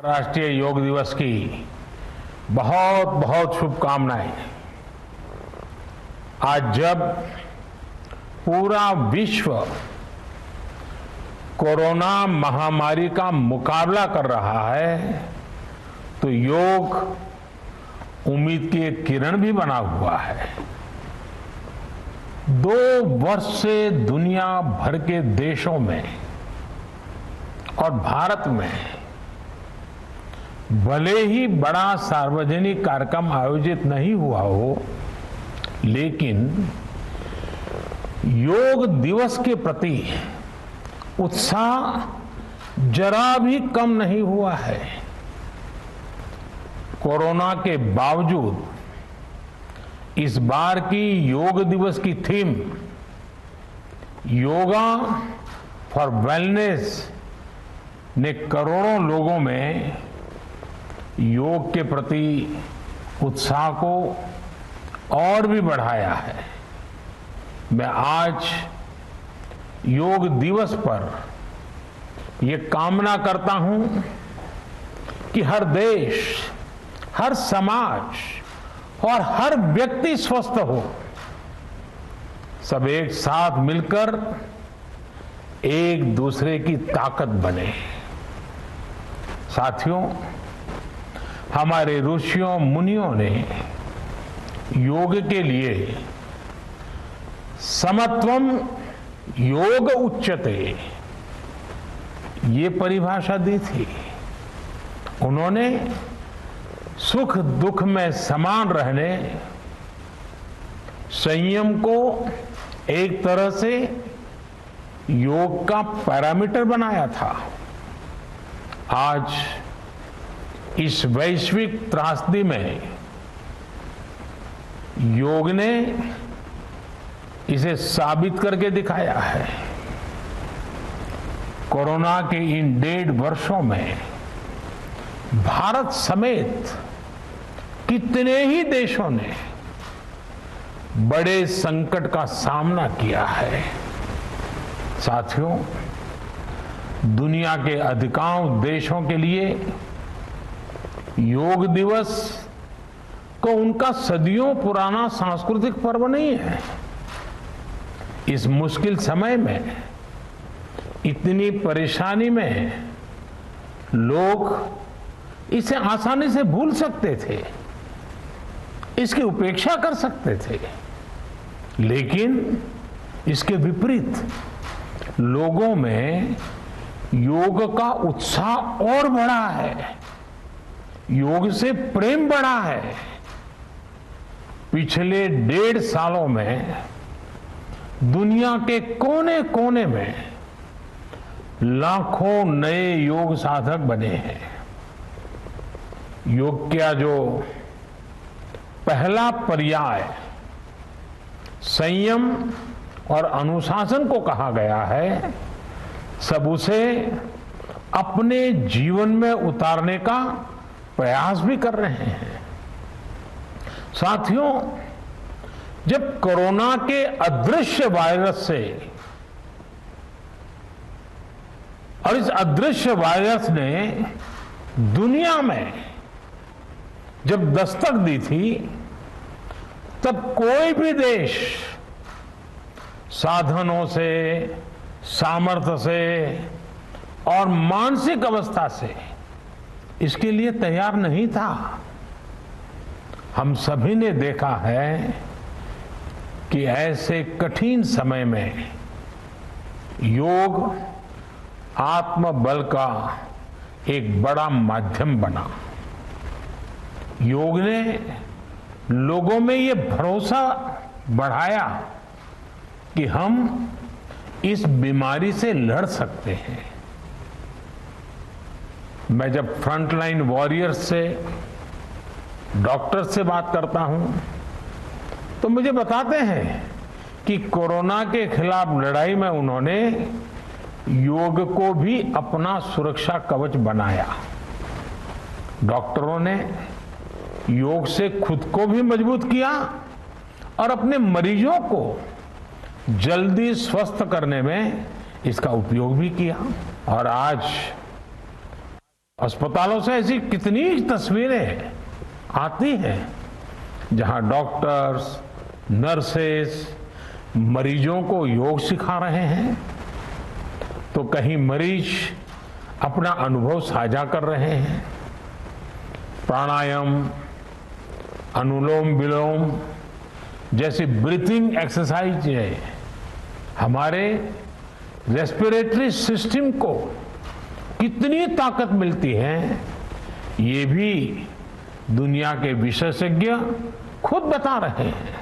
राष्ट्रीय योग दिवस की बहुत बहुत शुभकामनाएं। आज जब पूरा विश्व कोरोना महामारी का मुकाबला कर रहा है तो योग उम्मीद की एक किरण भी बना हुआ है। 2 वर्ष से दुनिया भर के देशों में और भारत में भले ही बड़ा सार्वजनिक कार्यक्रम आयोजित नहीं हुआ हो, लेकिन योग दिवस के प्रति उत्साह जरा भी कम नहीं हुआ है। कोरोना के बावजूद इस बार की योग दिवस की थीम योगा फॉर वेलनेस ने करोड़ों लोगों में योग के प्रति उत्साह को और भी बढ़ाया है। मैं आज योग दिवस पर ये कामना करता हूं कि हर देश, हर समाज और हर व्यक्ति स्वस्थ हो। सब एक साथ मिलकर एक दूसरे की ताकत बने। साथियों, हमारे ऋषियों मुनियों ने योग के लिए समत्वम योग उच्यते ये परिभाषा दी थी। उन्होंने सुख दुख में समान रहने, संयम को एक तरह से योग का पैरामीटर बनाया था। आज इस वैश्विक त्रासदी में योग ने इसे साबित करके दिखाया है। कोरोना के इन 1.5 वर्षों में भारत समेत कितने ही देशों ने बड़े संकट का सामना किया है। साथियों, दुनिया के अधिकांश देशों के लिए योग दिवस को उनका सदियों पुराना सांस्कृतिक पर्व नहीं है। इस मुश्किल समय में, इतनी परेशानी में लोग इसे आसानी से भूल सकते थे, इसकी उपेक्षा कर सकते थे, लेकिन इसके विपरीत लोगों में योग का उत्साह और बढ़ा है, योग से प्रेम बढ़ा है। पिछले 1.5 सालों में दुनिया के कोने कोने में लाखों नए योग साधक बने हैं। योग का जो पहला पर्याय संयम और अनुशासन को कहा गया है, सब उसे अपने जीवन में उतारने का प्रयास भी कर रहे हैं। साथियों, जब कोरोना के अदृश्य वायरस से और इस अदृश्य वायरस ने दुनिया में जब दस्तक दी थी, तब कोई भी देश साधनों से, सामर्थ्य से और मानसिक अवस्था से इसके लिए तैयार नहीं था। हम सभी ने देखा है कि ऐसे कठिन समय में योग आत्मबल का एक बड़ा माध्यम बना। योग ने लोगों में ये भरोसा बढ़ाया कि हम इस बीमारी से लड़ सकते हैं। मैं जब फ्रंटलाइन वॉरियर्स से, डॉक्टर से बात करता हूं तो मुझे बताते हैं कि कोरोना के खिलाफ लड़ाई में उन्होंने योग को भी अपना सुरक्षा कवच बनाया। डॉक्टरों ने योग से खुद को भी मजबूत किया और अपने मरीजों को जल्दी स्वस्थ करने में इसका उपयोग भी किया। और आज अस्पतालों से ऐसी कितनी तस्वीरें आती हैं जहां डॉक्टर्स, नर्सेस मरीजों को योग सिखा रहे हैं, तो कहीं मरीज अपना अनुभव साझा कर रहे हैं। प्राणायाम, अनुलोम विलोम जैसी ब्रीथिंग एक्सरसाइज हमारे रेस्पिरेटरी सिस्टम को कितनी ताकत मिलती है, ये भी दुनिया के विशेषज्ञ खुद बता रहे हैं।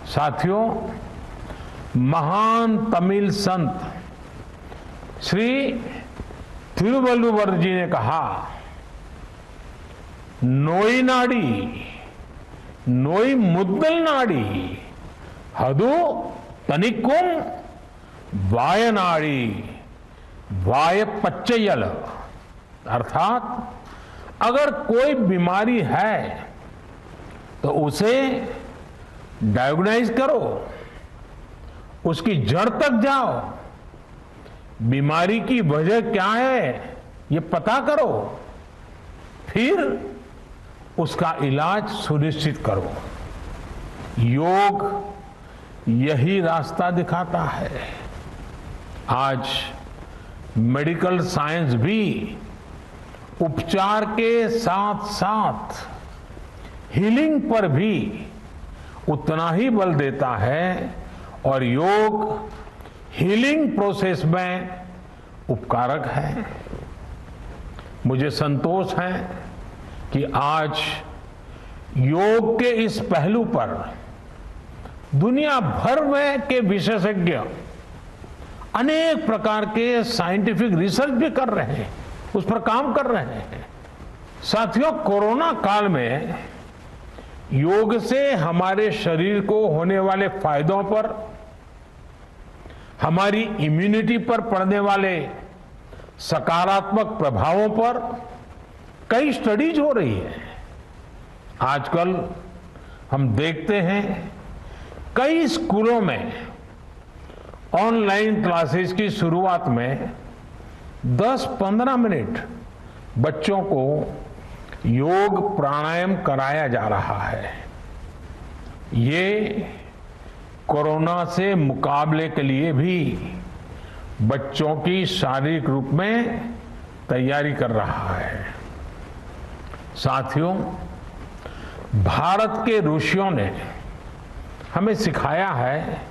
साथियों, महान तमिल संत श्री तिरुवल्लुवर जी ने कहा, नोई नाड़ी नोई मुद्दल नाड़ी हदु तनिकुम वायनाड़ी वाय पच्चयल। अर्थात अगर कोई बीमारी है तो उसे डायग्नोज करो, उसकी जड़ तक जाओ, बीमारी की वजह क्या है ये पता करो, फिर उसका इलाज सुनिश्चित करो। योग यही रास्ता दिखाता है। आज मेडिकल साइंस भी उपचार के साथ साथ हीलिंग पर भी उतना ही बल देता है और योग हीलिंग प्रोसेस में उपकारक है। मुझे संतोष है कि आज योग के इस पहलू पर दुनिया भर में के विशेषज्ञ अनेक प्रकार के साइंटिफिक रिसर्च भी कर रहे हैं, उस पर काम कर रहे हैं। साथियों, कोरोना काल में योग से हमारे शरीर को होने वाले फायदों पर, हमारी इम्यूनिटी पर पड़ने वाले सकारात्मक प्रभावों पर कई स्टडीज हो रही है। आजकल हम देखते हैं कई स्कूलों में ऑनलाइन क्लासेस की शुरुआत में 10-15 मिनट बच्चों को योग प्राणायाम कराया जा रहा है। ये कोरोना से मुकाबले के लिए भी बच्चों की शारीरिक रूप में तैयारी कर रहा है। साथियों, भारत के ऋषियों ने हमें सिखाया है,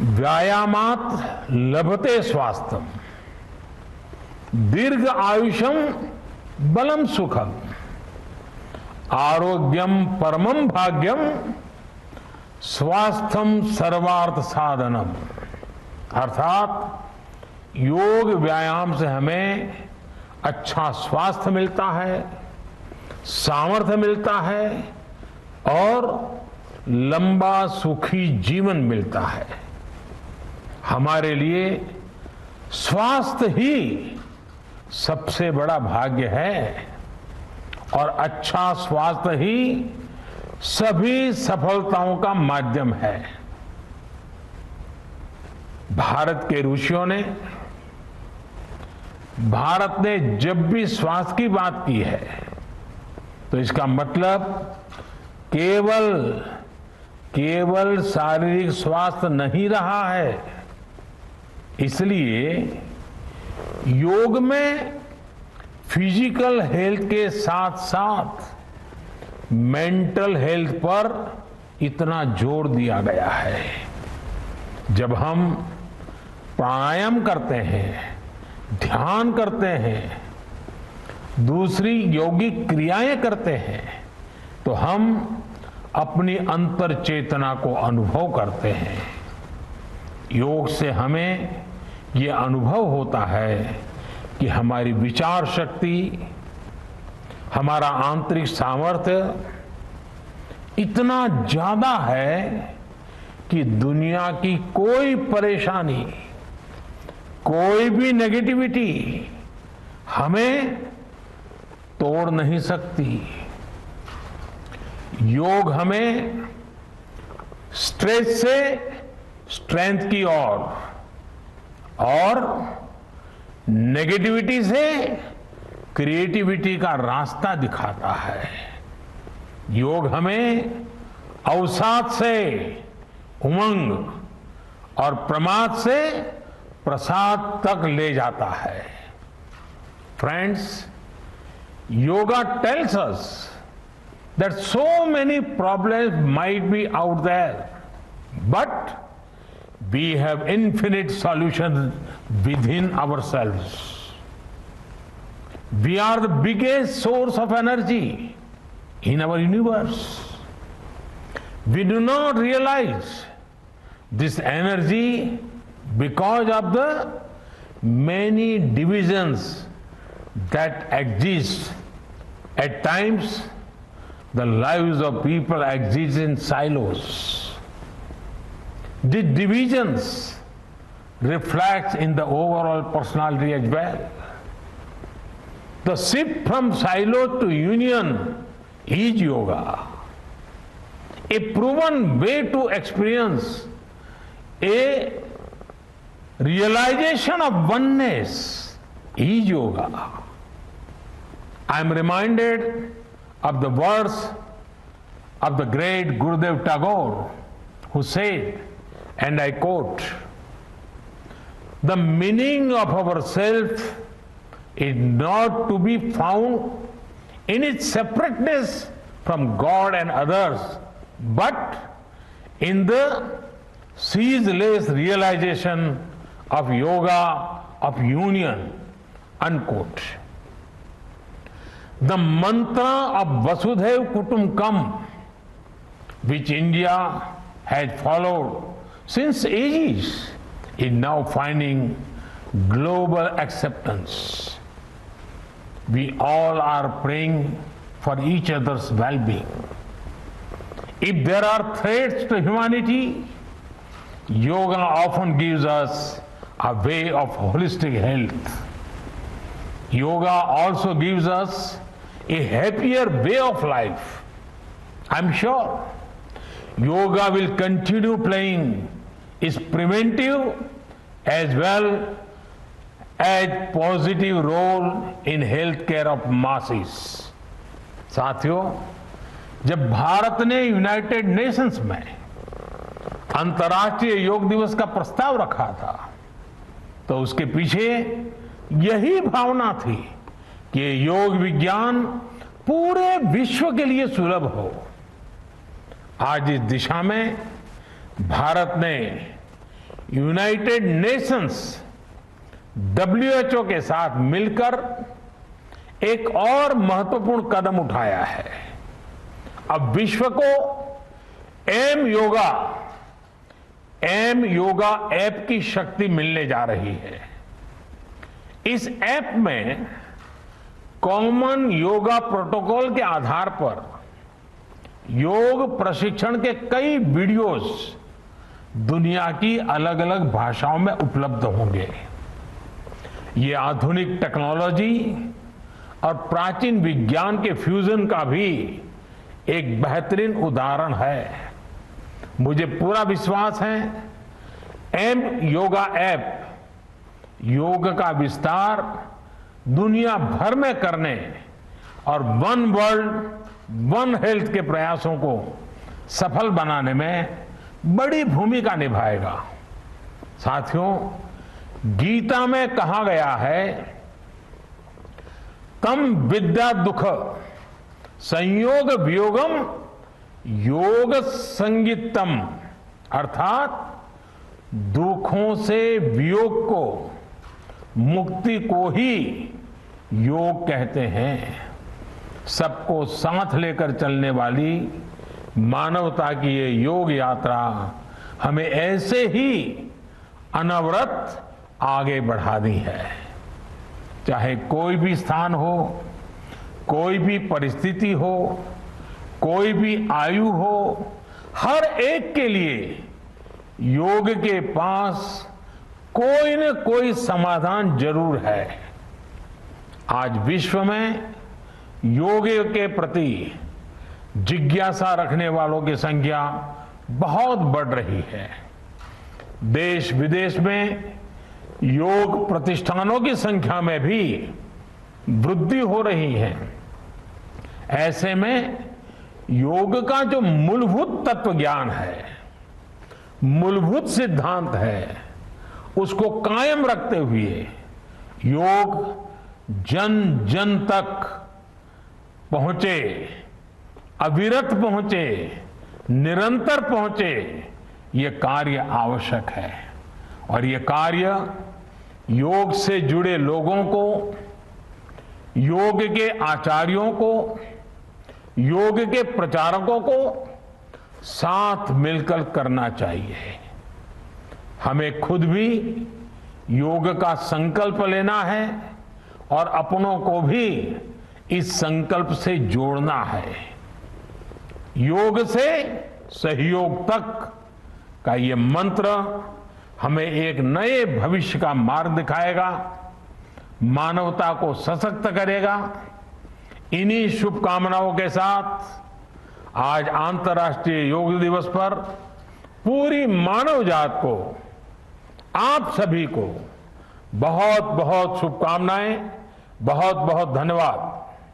व्यायामात लभते स्वास्थ्यम, दीर्घ आयुषम बलम सुखम, आरोग्यम परमम भाग्यम, स्वास्थ्यम सर्वार्थ साधनम। अर्थात योग व्यायाम से हमें अच्छा स्वास्थ्य मिलता है, सामर्थ्य मिलता है और लंबा सुखी जीवन मिलता है। हमारे लिए स्वास्थ्य ही सबसे बड़ा भाग्य है और अच्छा स्वास्थ्य ही सभी सफलताओं का माध्यम है। भारत के ऋषियों ने, भारत ने जब भी स्वास्थ्य की बात की है तो इसका मतलब केवल शारीरिक स्वास्थ्य नहीं रहा है। इसलिए योग में फिजिकल हेल्थ के साथ साथ मेंटल हेल्थ पर इतना जोर दिया गया है। जब हम प्राणायाम करते हैं, ध्यान करते हैं, दूसरी यौगिक क्रियाएं करते हैं, तो हम अपनी अंतर चेतना को अनुभव करते हैं। योग से हमें ये अनुभव होता है कि हमारी विचार शक्ति, हमारा आंतरिक सामर्थ्य इतना ज्यादा है कि दुनिया की कोई परेशानी, कोई भी नेगेटिविटी हमें तोड़ नहीं सकती। योग हमें स्ट्रेस से स्ट्रेंथ की ओर और नेगेटिविटी से क्रिएटिविटी का रास्ता दिखाता है। योग हमें अवसाद से उमंग और प्रमाद से प्रसाद तक ले जाता है। Friends, yoga tells us that so many problems might be out there, but we have infinite solutions within ourselves. We are the biggest source of energy in our universe. We do not realize this energy because of the many divisions that exist. At times, the lives of people exist in silos. These divisions reflect in the overall personality as well. The shift from silo to union is yoga. A proven way to experience a realization of oneness is yoga. I am reminded of the words of the great Gurudev Tagore, who said, and I quote, "The meaning of our self is not to be found in its separateness from God and others, but in the ceaseless realization of yoga of union," unquote. The mantra of Vasudhaiv Kutumbakam, which India has followed since ages, is now finding global acceptance. We all are praying for each other's well-being. If there are threats to humanity, yoga often gives us a way of holistic health. Yoga also gives us a happier way of life. I'm sure yoga will continue playing its preventive as well as positive role in healthcare of masses. साथियों, जब भारत ने United Nations में अंतर्राष्ट्रीय योग दिवस का प्रस्ताव रखा था, तो उसके पीछे यही भावना थी कि योग विज्ञान पूरे विश्व के लिए सुलभ हो। आज इस दिशा में भारत ने यूनाइटेड नेशंस WHO के साथ मिलकर एक और महत्वपूर्ण कदम उठाया है। अब विश्व को एम योगा ऐप की शक्ति मिलने जा रही है। इस ऐप में कॉमन योगा प्रोटोकॉल के आधार पर योग प्रशिक्षण के कई वीडियोस दुनिया की अलग अलग भाषाओं में उपलब्ध होंगे। ये आधुनिक टेक्नोलॉजी और प्राचीन विज्ञान के फ्यूजन का भी एक बेहतरीन उदाहरण है। मुझे पूरा विश्वास है एम योगा ऐप योग का विस्तार दुनिया भर में करने और वन वर्ल्ड वन हेल्थ के प्रयासों को सफल बनाने में बड़ी भूमिका निभाएगा। साथियों, गीता में कहा गया है, तम विद्या दुख संयोग वियोगम योग संगीतम, अर्थात दुखों से वियोग को, मुक्ति को ही योग कहते हैं। सबको साथ लेकर चलने वाली मानवता की ये योग यात्रा हमें ऐसे ही अनवरत आगे बढ़ानी है। चाहे कोई भी स्थान हो, कोई भी परिस्थिति हो, कोई भी आयु हो, हर एक के लिए योग के पास कोई न कोई समाधान जरूर है। आज विश्व में योग के प्रति जिज्ञासा रखने वालों की संख्या बहुत बढ़ रही है। देश विदेश में योग प्रतिष्ठानों की संख्या में भी वृद्धि हो रही है। ऐसे में योग का जो मूलभूत तत्व ज्ञान है, मूलभूत सिद्धांत है, उसको कायम रखते हुए योग जन जन तक पहुंचे, अविरत पहुंचे, निरंतर पहुंचे, ये कार्य आवश्यक है। और ये कार्य योग से जुड़े लोगों को, योग के आचार्यों को, योग के प्रचारकों को साथ मिलकर करना चाहिए। हमें खुद भी योग का संकल्प लेना है और अपनों को भी इस संकल्प से जोड़ना है। योग से सहयोग तक का ये मंत्र हमें एक नए भविष्य का मार्ग दिखाएगा, मानवता को सशक्त करेगा। इन्हीं शुभकामनाओं के साथ आज अंतर्राष्ट्रीय योग दिवस पर पूरी मानव जात को, आप सभी को बहुत बहुत शुभकामनाएं, बहुत बहुत धन्यवाद।